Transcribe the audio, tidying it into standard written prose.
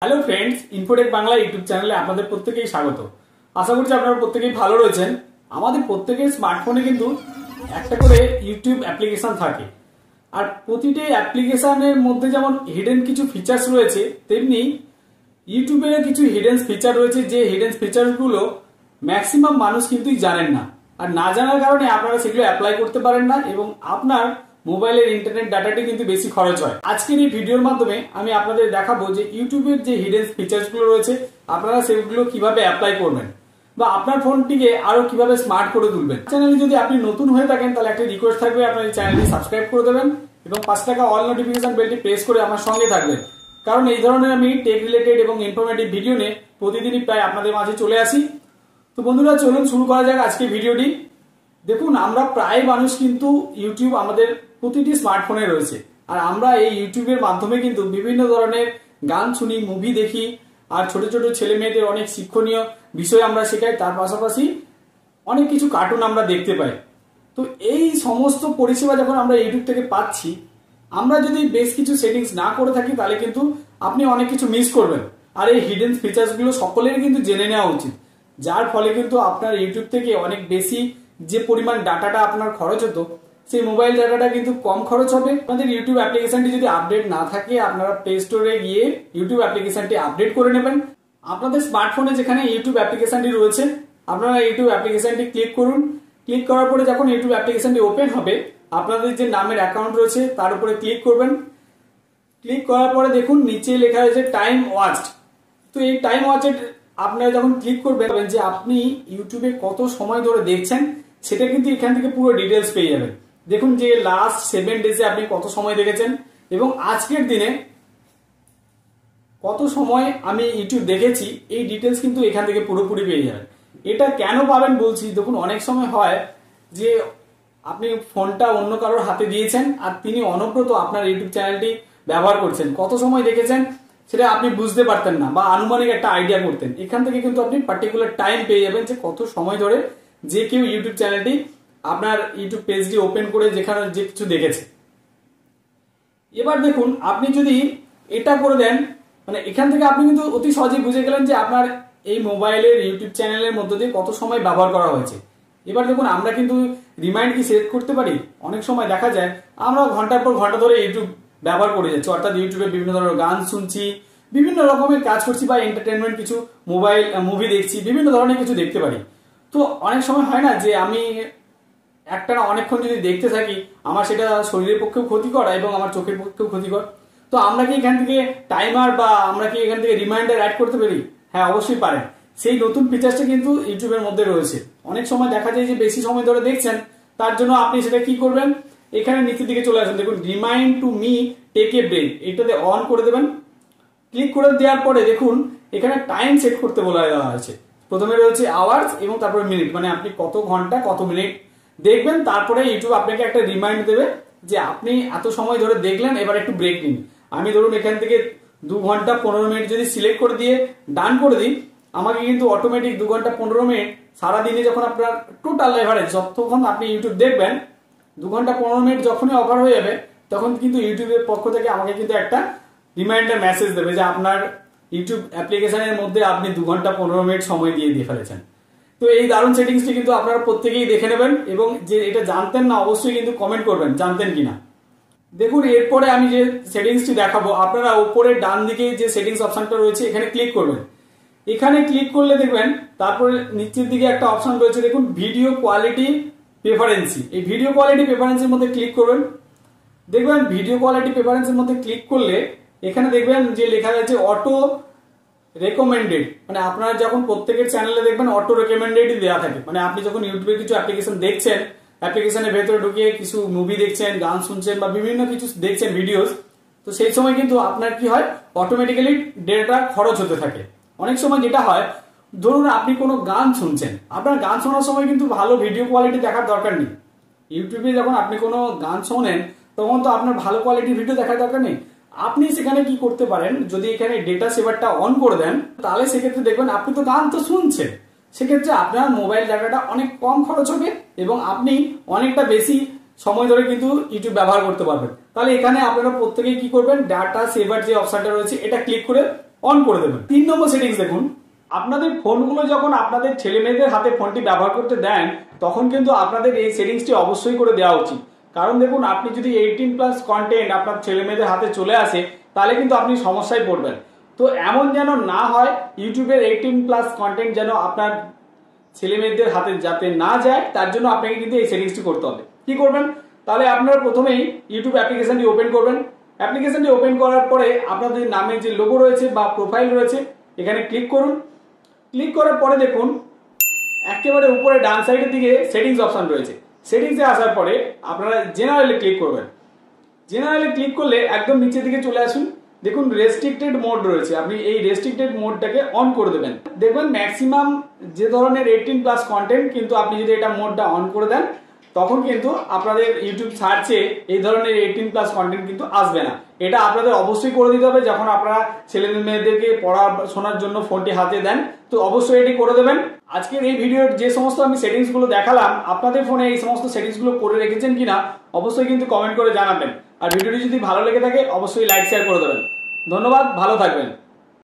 Hello friends, Infotech Bangla YouTube চ্যানেলে আপনাদের প্রত্যেকেই স্বাগত। আশা করছি আপনারা প্রত্যেকেই ভালো রয়েছেন। আমাদের প্রত্যেকের স্মার্টফোনে কিন্তু একটা করে ইউটিউব অ্যাপ্লিকেশন থাকে, আর প্রতিটি অ্যাপ্লিকেশনের মধ্যে যেমন হিডেন কিছু ফিচার্স রয়েছে, তেমনি ইউটিউবের কিছু হিডেন ফিচার রয়েছে, যে হিডেন ফিচারগুলো ম্যাক্সিমাম মানুষ কিন্তু জানেন না, আর না জানার কারণে আপনারা সেগুলো অ্যাপ্লাই করতে পারেন না এবং আপনার মোবাইলের ইন্টারনেট ডাটাটি কিন্তু বেশি খরচ হয়। আজকের এই ভিডিওর মাধ্যমে আমি আপনাদের দেখাবো যে ইউটিউবের যে হিডেন ফিচার্স গুলো রয়েছে আপনারা সেগুলো কিভাবে অ্যাপ্লাই করবেন বা আপনার ফোনটিকে আরো কিভাবে স্মার্ট করে তুলবেন। চ্যানেলে যদি আপনি নতুন হয়ে থাকেন তাহলে একটা রিকোয়েস্ট থাকবে, আপনার চ্যানেলটি সাবস্ক্রাইব করে দেবেন এবং 5 টাকা অল নোটিফিকেশন বেলটি প্রেস করে আমার সঙ্গে থাকবেন, কারণ এই ধরনের আমি টেক রিলেটেড এবং ইনফরমেটিভ ভিডিও নিয়ে প্রতিদিনই প্রায় আপনাদের মাঝে চলে আসি। তো বন্ধুরা, চলুন শুরু করা যাক আজকে ভিডিওটি। দেখুন, আমরা প্রায় মানুষ কিন্তু ইউটিউব আমাদের প্রতিটি স্মার্টফোনে রয়েছে, আর আমরা এই ইউটিউবের মাধ্যমে কিন্তু বিভিন্ন ধরনের গান শুনি, মুভি দেখি, আর ছোট ছোট ছেলে মেয়েদের অনেক শিক্ষণীয় বিষয় আমরা শেখাই। তার পাশাপাশি অনেক কিছু কার্টুন আমরা দেখতে পাই। তো এই সমস্ত পরিষেবা যখন আমরা ইউটিউব থেকে পাচ্ছি, আমরা যদি বেশ কিছু সেটিংস না করে থাকি তাহলে কিন্তু আপনি অনেক কিছু মিস করবেন। আর এই হিডেন ফিচার্স গুলো সকলের কিন্তু জেনে নেওয়া উচিত, যার ফলে কিন্তু আপনার ইউটিউব থেকে অনেক বেশি যে পরিমাণ ডাটাটা আপনার খরচ হতো, সেই মোবাইল ডাটাটা কিন্তু কম খরচ হবে। আপনাদের ইউটিউব অ্যাপ্লিকেশনটি যদি আপডেট না থাকে, আপনারা প্লে স্টোরে গিয়ে ইউটিউব অ্যাপ্লিকেশনটি আপডেট করে নেবেন। আপনাদের স্মার্টফোনে যেখানে ইউটিউব অ্যাপ্লিকেশনটি রয়েছে, আপনারা ইউটিউব অ্যাপ্লিকেশনটি ক্লিক করুন। ক্লিক করার পরে যখন ইউটিউব অ্যাপ্লিকেশনটি ওপেন হবে, আপনাদের যে নামের অ্যাকাউন্ট রয়েছে তার উপরে ক্লিক করবেন। ক্লিক করার পরে দেখুন নিচে লেখা রয়েছে টাইম ওয়াচড। তো এই টাইম ওয়াচড আপনারা যখন ক্লিক করবেন যে আপনি ইউটিউবে কত সময় ধরে দেখছেন, সেটা কিন্তু এখান থেকে পুরো ডিটেলস পেয়ে যাবেন। দেখুন যে লাস্ট 7 ডেজে আপনি কত সময় দেখেছেন এবং আজকের দিনে কত সময় আমি ইউটিউব দেখেছি, এই ডিটেলস কিন্তু এখান থেকে পুরোপুরি পেয়ে যাবেন। এটা কেন পাবেন বলছি, দেখুন অনেক সময় হয় যে আপনি ফোনটা অন্য কারোর হাতে দিয়েছেন আর তিনি অনবরত আপনার ইউটিউব চ্যানেলটি ব্যবহার করছেন, কত সময় দেখেছেন সেটা আপনি বুঝতে পারতেন না বা আনুমানিক একটা আইডিয়া করতেন। এখান থেকে কিন্তু আপনি পার্টিকুলার টাইম পেয়ে যাবেন যে কত সময় ধরে যে কেউ ইউটিউব চ্যানেলটি আপনার ইউটিউব পেজটি ওপেন করে যেখানে যে কিছু দেখেছে। এবার দেখুন, আপনি যদি এটা করে দেন, মানে এখান থেকে আপনি কিন্তু অতি সহজেই বুঝে গেলেন যে আপনার এই মোবাইলের ইউটিউব চ্যানেলের মধ্যে দিয়ে কত সময় ব্যবহার করা হয়েছে। এবার দেখুন, আমরা কিন্তু রিমাইন্ড কি সেট করতে পারি। অনেক সময় দেখা যায় আমরা ঘন্টার পর ঘন্টা ধরে ইউটিউব ব্যবহার করে যাচ্ছি, অর্থাৎ ইউটিউবে বিভিন্ন ধরনের গান শুনছি, বিভিন্ন রকমের কাজ করছি বা এন্টারটেনমেন্ট কিছু মোবাইল মুভি দেখছি, বিভিন্ন ধরনের কিছু দেখতে পারি। তো অনেক সময় হয় না যে আমি একটানা অনেকক্ষণ যদি দেখতে থাকি, আমার সেটা শরীরের পক্ষেও ক্ষতিকর এবং আমার চোখের পক্ষেও ক্ষতিকর। তো আমরা কি এখান থেকে টাইমার বা আমরা কি এখান থেকে রিমাইন্ডার অ্যাড করতে পারি? হ্যাঁ, অবশ্যই পারেন। সেই নতুন ফিচার্সটা কিন্তু ইউটিউবের মধ্যে রয়েছে। অনেক সময় দেখা যায় যে বেশি সময় ধরে দেখছেন, তার জন্য আপনি সেটা কি করবেন, এখানে নিচের দিকে চলে আসেন, দেখুন remind to me take a break, এটাতে অন করে দেবেন। ক্লিক করে দেওয়ার পরে দেখুন এখানে টাইম সেট করতে বলা দেওয়া হয়েছে। প্রথমে রয়েছে আওয়ার্স এবং তারপরে মিনিট, মানে আপনি কত ঘন্টা কত মিনিট দেখবেন। তারপরে ইউটিউব আপনাকে একটা রিমাইন্ড দেবে যে আপনি এত সময় ধরে দেখলেন, এবার একটু ব্রেক নিন। আমি ধরুন এখান থেকে 2 ঘন্টা 15 মিনিট যদি সিলেক্ট করে দিয়ে ডান করে দিই, আমাকে কিন্তু অটোমেটিক 2 ঘন্টা 15 মিনিট সারাদিনে যখন আপনার টোটাল এভারেজ যতক্ষণ আপনি ইউটিউব দেখবেন, 2 ঘন্টা 15 মিনিট যখনই ওভার হয়ে যাবে, তখন কিন্তু ইউটিউবের পক্ষ থেকে আমাকে কিন্তু একটা রিমাইন্ডার মেসেজ দেবে যে আপনার ইউটিউব অ্যাপ্লিকেশনের মধ্যে আপনি 2 ঘন্টা 15 মিনিট সময় দিয়ে ফেলেছেন। তো এই দারুণ সেটিংসটি কিন্তু আপনারা প্রত্যেকেই দেখে নেবেন এবং যে এটা জানতেন না অবশ্যই কিন্তু কমেন্ট করবেন জানতেন কিনা। দেখুন, এরপরে আমি যে সেটিংসটি দেখাবো, আপনারা উপরে ডান দিকে যে সেটিংস অপশনটা রয়েছে এখানে ক্লিক করবেন। এখানে ক্লিক করলে দেখবেন তারপরে নিচের দিকে একটা অপশন রয়েছে, দেখুন ভিডিও কোয়ালিটি প্রেফারেন্সি। এই ভিডিও কোয়ালিটি প্রেফারেন্সের মধ্যে ক্লিক করবেন। দেখবেন ভিডিও কোয়ালিটি প্রেফারেন্সের মধ্যে ক্লিক করলে এখানে দেখবেন যে লেখা আছে অটো রেকমেন্ডেড, মানে আপনারা যখন প্রত্যেকের চ্যানেলে দেখবেন অটো রেকমেন্ডেডই দেওয়া থাকে, মানে আপনি যখন ইউটিউবে কিছু অ্যাপ্লিকেশন দেখছেন, অ্যাপ্লিকেশনের ভেতরে ঢুকিয়ে কিছু মুভি দেখছেন, গান শুনছেন বা বিভিন্ন কিছু দেখছেন ভিডিওস, তো সেই সময় কিন্তু আপনার কি হয়, অটোমেটিক্যালি ডেটা খরচ হতে থাকে। অনেক সময় যেটা হয়, ধরুন আপনি কোনো গান শুনছেন, আপনার গান শোনার সময় কিন্তু ভালো ভিডিও কোয়ালিটি দেখার দরকার নেই। ইউটিউবে যখন আপনি কোনো গান শোনেন তখন তো আপনার ভালো কোয়ালিটির ভিডিও দেখার দরকার নেই। আপনি সেখানে কি করতে পারেন, যদি এখানে ডেটা সেভারটা অন করে দেন, তাহলে সেক্ষেত্রে দেখবেন আপনি তো গান তো শুনছেন, সেক্ষেত্রে আপনার মোবাইল ডাটাটা অনেক কম খরচ হবে এবং আপনি অনেকটা বেশি সময় ধরে কিন্তু ইউটিউব ব্যবহার করতে পারবেন। তাহলে এখানে আপনারা প্রত্যেকেই কি করবেন, ডাটা সেভার যে অপশনটা রয়েছে এটা ক্লিক করে অন করে দেবেন। 3 নম্বর সেটিংস দেখুন, আপনাদের ফোনগুলো যখন আপনাদের ছেলে মেয়েদের হাতে ফোনটি ব্যবহার করতে দেন তখন কিন্তু আপনাদের এই সেটিংসটি অবশ্যই করে দেওয়া উচিত। কারণ দেখুন, আপনি যদি 18+ কন্টেন্ট আপনার ছেলে মেয়েদের হাতে চলে আসে তাহলে কিন্তু আপনি সমস্যায় পড়বেন। তো এমন যেন না হয়, ইউটিউবের 18+ কন্টেন্ট যেন আপনার ছেলে মেয়েদের হাতে যাতে না যায় তার জন্য আপনাকে কিন্তু এই সেটিংসটি করতে হবে। কি করবেন, তাহলে আপনারা প্রথমেই ইউটিউব অ্যাপ্লিকেশনটি ওপেন করবেন। অ্যাপ্লিকেশনটি ওপেন করার পরে আপনাদের নামে যে লোগো রয়েছে বা প্রোফাইল রয়েছে এখানে ক্লিক করুন। ক্লিক করার পরে দেখুন একেবারে উপরে ডান সাইডের দিকে সেটিংস অপশন রয়েছে। সেটিংসে আসার পরে আপনারা জেনারেলে ক্লিক করবেন। জেনারেলে ক্লিক করলে একদম নিচের দিকে চলে আসুন, দেখুন রেস্ট্রিক্টেড মোড রয়েছে, আপনি এই রেস্ট্রিক্টেড মোডটাকে অন করে দেবেন। দেখবেন ম্যাক্সিমাম যে ধরনের 18+ কন্টেন্ট কিন্তু আপনি যদি এটা মোডটা অন করে দেন তখন কিন্তু আপনাদের ইউটিউব সার্চে এই ধরনের 18+ কন্টেন্ট কিন্তু আসবে না। এটা আপনাদের অবশ্যই করে দিতে হবে যখন আপনারা ছেলে মেয়েদেরকে পড়াশোনার জন্য ফোনটি হাতে দেন, তো অবশ্যই এটি করে দেবেন। আজকের এই ভিডিওর যে সমস্ত আমি সেটিংসগুলো দেখালাম আপনাদের ফোনে এই সমস্ত সেটিংসগুলো করে রেখেছেন কিনা অবশ্যই কিন্তু কমেন্ট করে জানাবেন। আর ভিডিওটি যদি ভালো লেগে থাকে অবশ্যই লাইক শেয়ার করে দেবেন। ধন্যবাদ, ভালো থাকবেন।